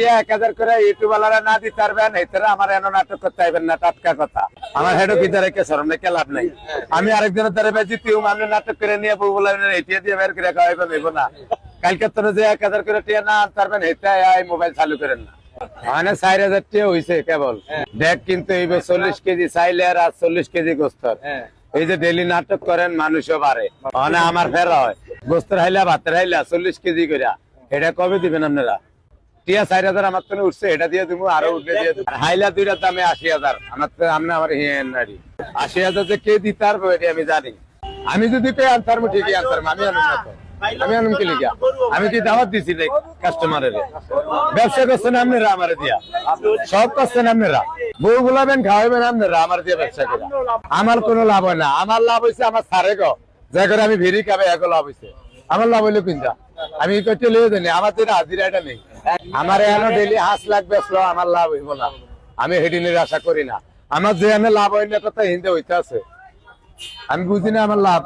1000 করে ইউটিউব ওয়ালারা না দিতে পারবেন এটারা আমার এনো নাটক করতে আইবেন না, টাটকা কথা। আমার হেডো কি দ্বারা কে শরম কে লাভ নাই। আমি আরেকজনের দ্বারা বেজিতিও আমি নাটক করে নিয়ে বউ বলে এটা দিয়ে বের করে খাওয়াইবেন হইব না। কালকে তো যে 1000 করে টিয়া না আনতে পারবেন এটা এই মোবাইল চালু করেন না। মানে 4000 টিয়া হইছে কেবল দেখ, কিন্তু এই 40 কেজি চাইলে আর 40 কেজি গোস্ত। এই যে ডেইলি নাটক করেন মানুষও বাড়ে, মানে আমার ফেরা হয় গোস্তের হাইলা ভাতের হাইলা 40 কেজি করে। এটা কবে দিবেন আপনারা? টিয়া 4000 আমার তো উঠছে, এটা দিয়ে তুমি আরো উঠে দিয়ে হাইলা দুইটার দামে 80000। আমার তো আমার হিয়েন নারী 80000 যে কে দিতে পারবো এটা আমি জানি। আমি যদি পেয়ে আনতার ঠিকই আনতার, আমি আনুন না তো। আমি আনুন কি লিখা? আমি কি দাওয়াত দিছি কাস্টমারের? ব্যবসা করছেন আপনারা আমার দিয়া, সব করছেন আপনারা। বউ গুলাবেন খাওয়াবেন আপনারা আমার দিয়ে ব্যবসা করে। আমার কোনো লাভ হয় না। আমার লাভ হয়েছে আমার সারে গো যা করে আমি ভিড়ি খাবে এক লাভ হয়েছে। আমার লাভ হইলো কিনটা আমি করতে লিয়ে জানি, আমার যেটা হাজিরাটা নেই। আমার এখনো ডেইলি 5 লাখ বেচলো, আমার লাভ হইব না। আমি হেডিনের আশা করি না। আমার যে লাভ হয় না কথা হিন্দে হইতে আছে, আমি বুঝি না আমার লাভ।